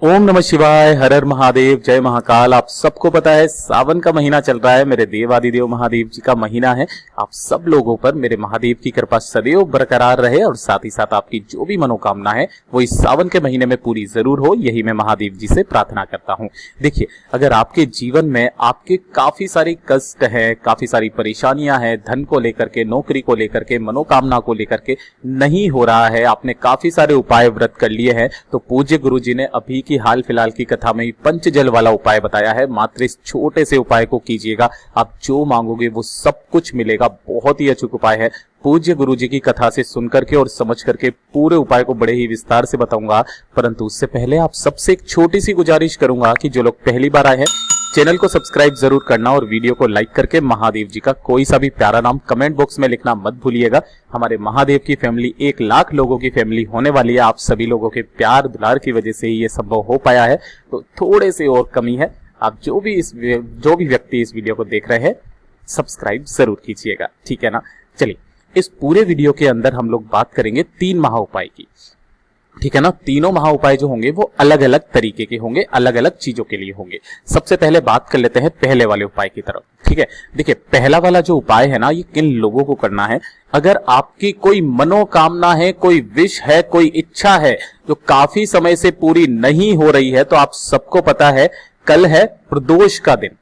ओम नमः शिवाय, हर हर महादेव, जय महाकाल। आप सबको पता है सावन का महीना चल रहा है, मेरे देवादिदेव महादेव जी का महीना है। आप सब लोगों पर मेरे महादेव की कृपा सदैव बरकरार रहे और साथ ही साथ आपकी जो भी मनोकामना है वो इस सावन के महीने में पूरी जरूर हो, यही मैं महादेव जी से प्रार्थना करता हूँ। देखिए, अगर आपके जीवन में आपके काफी सारी कष्ट है, काफी सारी परेशानियां हैं, धन को लेकर के, नौकरी को लेकर के, मनोकामना को लेकर के नहीं हो रहा है, आपने काफी सारे उपाय व्रत कर लिए हैं, तो पूज्य गुरु जी ने अभी की हाल फिलहाल की कथा में पंचजल वाला उपाय बताया है। मात्र इस छोटे से उपाय को कीजिएगा, आप जो मांगोगे वो सब कुछ मिलेगा। बहुत ही अचूक उपाय है। पूज्य गुरु जी की कथा से सुन करके और समझ करके पूरे उपाय को बड़े ही विस्तार से बताऊंगा, परंतु उससे पहले आप सबसे एक छोटी सी गुजारिश करूंगा कि जो लोग पहली बार आए हैं चैनल को सब्सक्राइब जरूर करना और वीडियो को लाइक करके महादेव जी का कोई सा भी प्यारा नाम कमेंट बॉक्स में लिखना मत भूलिएगा। हमारे महादेव की फैमिली 1 लाख लोगों की फैमिली होने वाली है। आप सभी लोगों के प्यार दुलार की वजह से ही ये संभव हो पाया है, तो थोड़े से और कमी है। आप जो भी व्यक्ति इस वीडियो को देख रहे हैं सब्सक्राइब जरूर कीजिएगा, ठीक है ना। चलिए, इस पूरे वीडियो के अंदर हम लोग बात करेंगे 3 महा उपाय की, ठीक है ना। तीनों महा उपाय जो होंगे वो अलग अलग तरीके के होंगे, अलग अलग चीजों के लिए होंगे। सबसे पहले बात कर लेते हैं पहले वाले उपाय की तरफ, ठीक है। देखिए, पहला वाला जो उपाय है ना, ये किन लोगों को करना है? अगर आपकी कोई मनोकामना है, कोई विश है, कोई इच्छा है जो काफी समय से पूरी नहीं हो रही है, तो आप सबको पता है कल है प्रदोष का दिन,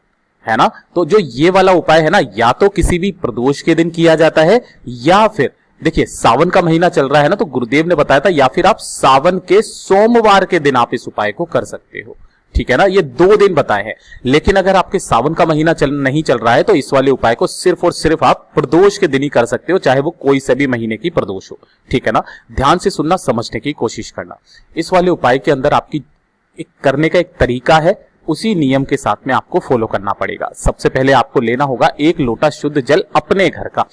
है ना। तो जो ये वाला उपाय है ना, या तो किसी भी प्रदोष के दिन किया जाता है, या फिर देखिए सावन का महीना चल रहा है ना, तो गुरुदेव ने बताया था, या फिर आप सावन के सोमवार के दिन आप इस उपाय को कर सकते हो, ठीक है ना। ये 2 दिन बताए हैं, लेकिन अगर आपके सावन का महीना नहीं चल रहा है तो इस वाले उपाय को सिर्फ और सिर्फ आप प्रदोष के दिन ही कर सकते हो, चाहे वो कोई से भी महीने की प्रदोष हो, ठीक है ना। ध्यान से सुनना, समझने की कोशिश करना। इस वाले उपाय के अंदर आपकी करने का एक तरीका है, उसी नियम के साथ में आपको फॉलो करना पड़ेगा। सबसे पहले आपको लेना होगा 1 लोटा शुद्ध जल अपने घर का।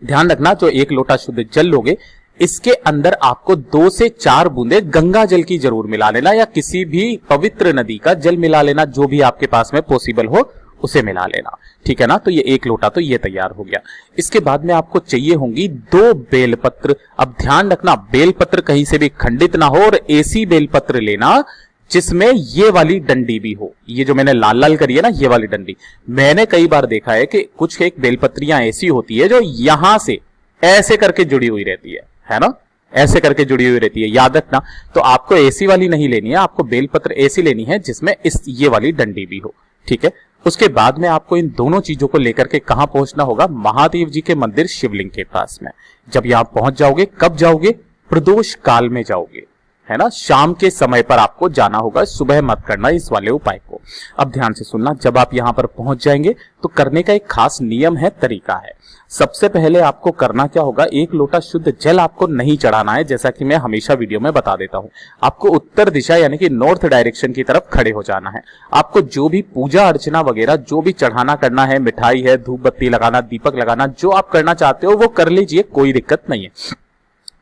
ध्यान रखना, जो 1 लोटा शुद्ध जल लोगे इसके अंदर आपको 2 से 4 बूंदे गंगा जल की जरूर मिला लेना, या किसी भी पवित्र नदी का जल मिला लेना, जो भी आपके पास में पॉसिबल हो उसे मिला लेना, ठीक है ना। तो ये 1 लोटा तो ये तैयार हो गया। इसके बाद में आपको चाहिए होंगी 2 बेलपत्र। अब ध्यान रखना, बेलपत्र कहीं से भी खंडित ना हो और ऐसी बेलपत्र लेना जिसमें ये वाली डंडी भी हो। ये जो मैंने लाल लाल करी है ना, ये वाली डंडी, मैंने कई बार देखा है कि कुछ एक बेलपत्रियां ऐसी होती है जो यहां से ऐसे करके जुड़ी हुई रहती है ना, ऐसे करके जुड़ी हुई रहती है। याद रखना, तो आपको ऐसी वाली नहीं लेनी है, आपको बेलपत्र ऐसी लेनी है जिसमें ये वाली डंडी भी हो, ठीक है। उसके बाद में आपको इन दोनों चीजों को लेकर के कहां पहुंचना होगा? महादेव जी के मंदिर शिवलिंग के पास में। जब यहां पहुंच जाओगे, कब जाओगे? प्रदोष काल में जाओगे, है ना। शाम के समय पर आपको जाना होगा, सुबह मत करना इस वाले उपाय को। अब ध्यान से सुनना, जब आप यहां पर पहुंच जाएंगे तो करने का एक खास नियम है, तरीका है। सबसे पहले आपको करना क्या होगा? 1 लोटा शुद्ध जल आपको नहीं चढ़ाना है, जैसा कि मैं हमेशा वीडियो में बता देता हूं। आपको उत्तर दिशा यानी कि नॉर्थ डायरेक्शन की तरफ खड़े हो जाना है। आपको जो भी पूजा अर्चना वगैरह जो भी चढ़ाना करना है, मिठाई है, धूप बत्ती लगाना, दीपक लगाना, जो आप करना चाहते हो वो कर लीजिए, कोई दिक्कत नहीं है।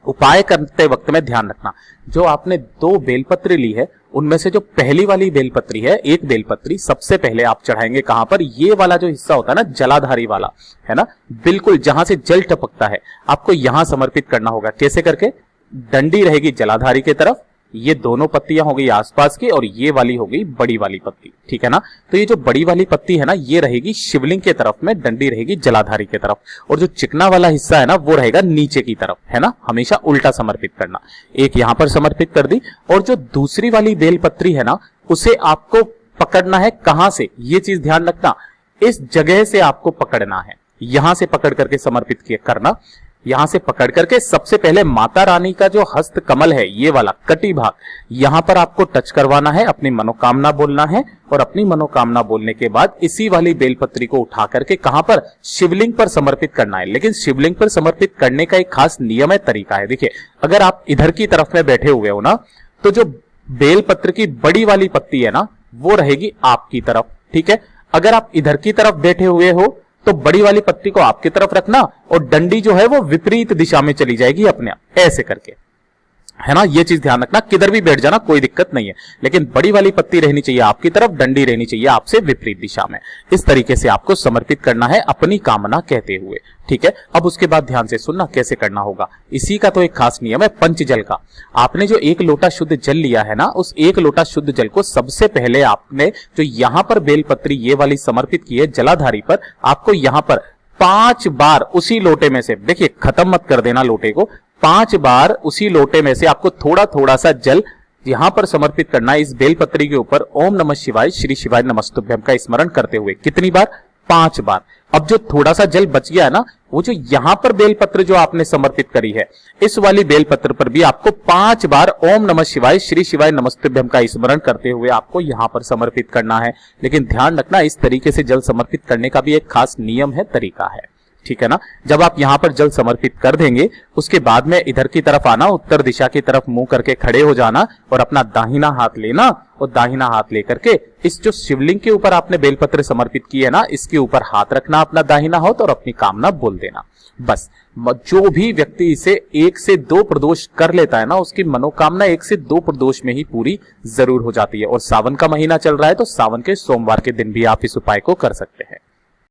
उपाय करते वक्त में ध्यान रखना, जो आपने 2 बेलपत्री ली है उनमें से जो पहली वाली बेलपत्री है, 1 बेलपत्री सबसे पहले आप चढ़ाएंगे कहां पर? ये वाला जो हिस्सा होता है ना, जलाधारी वाला, है ना, बिल्कुल जहां से जल टपकता है, आपको यहां समर्पित करना होगा। कैसे करके? डंडी रहेगी जलाधारी की तरफ, ये दोनों पत्तियां हो गई आसपास की, और ये वाली हो गई बड़ी वाली पत्ती, ठीक है ना। तो ये जो बड़ी वाली पत्ती है ना, ये रहेगी शिवलिंग के तरफ में, डंडी रहेगी जलाधारी के तरफ, और जो चिकना वाला हिस्सा है ना वो रहेगा नीचे की तरफ, है ना। हमेशा उल्टा समर्पित करना। एक यहां पर समर्पित कर दी, और जो दूसरी वाली बेलपत्री है ना, उसे आपको पकड़ना है कहां से? ये चीज ध्यान रखना, इस जगह से आपको पकड़ना है, यहां से पकड़ करके समर्पित करना। यहां से पकड़ करके सबसे पहले माता रानी का जो हस्त कमल है, ये वाला कटी भाग, यहां पर आपको टच करवाना है, अपनी मनोकामना बोलना है, और अपनी मनोकामना बोलने के बाद इसी वाली बेलपत्री को उठा करके कहां पर? शिवलिंग पर समर्पित करना है। लेकिन शिवलिंग पर समर्पित करने का एक खास नियम है, तरीका है। देखिए, अगर आप इधर की तरफ में बैठे हुए हो ना, तो जो बेलपत्र की बड़ी वाली पत्ती है ना, वो रहेगी आपकी तरफ, ठीक है। अगर आप इधर की तरफ बैठे हुए हो तो बड़ी वाली पत्ती को आपकी तरफ रखना, और डंडी जो है वो विपरीत दिशा में चली जाएगी अपने आप, ऐसे करके, है ना। ये चीज ध्यान रखना, किधर भी बैठ जाना कोई दिक्कत नहीं है, लेकिन बड़ी वाली पत्ती रहनी चाहिए आपकी तरफ, डंडी रहनी चाहिए आपसे विपरीत दिशा में। इस तरीके से आपको समर्पित करना है अपनी कामना कहते हुए, ठीक है। अब उसके बाद ध्यान से सुनना कैसे करना होगा। इसी का तो एक खास नियम है पंचजल का। आपने जो 1 लोटा शुद्ध जल लिया है ना, उस 1 लोटा शुद्ध जल को सबसे पहले आपने जो यहां पर बेलपत्री ये वाली समर्पित की है जलाधारी पर, आपको यहां पर 5 बार उसी लोटे में से, देखिए खत्म मत कर देना लोटे को, 5 बार उसी लोटे में से आपको थोड़ा थोड़ा सा जल यहां पर समर्पित करना है इस बेलपत्री के ऊपर। ओम नमः शिवाय श्री शिवाय नमस्तुभ्यम का स्मरण करते हुए। कितनी बार? 5 बार। अब जो थोड़ा सा जल बच गया है ना, वो जो यहां पर बेलपत्र जो आपने समर्पित करी है, इस वाली बेलपत्र पर भी आपको 5 बार ओम नमः शिवाय श्री शिवाय नमस्तुभ्यम का स्मरण करते हुए आपको यहां पर समर्पित करना है। लेकिन ध्यान रखना, इस तरीके से जल समर्पित करने का भी एक खास नियम है, तरीका है, ठीक है ना। जब आप यहां पर जल समर्पित कर देंगे, उसके बाद में इधर की तरफ आना, उत्तर दिशा की तरफ मुंह करके खड़े हो जाना और अपना दाहिना हाथ लेना और दाहिना हाथ लेकर के इस जो शिवलिंग के ऊपर आपने बेलपत्र समर्पित की है ना, इसके ऊपर हाथ रखना अपना दाहिना हाथ और अपनी कामना बोल देना। बस जो भी व्यक्ति इसे 1 से 2 प्रदोष कर लेता है ना, उसकी मनोकामना 1 से 2 प्रदोष में ही पूरी जरूर हो जाती है। और सावन का महीना चल रहा है, तो सावन के सोमवार के दिन भी आप इस उपाय को कर सकते हैं।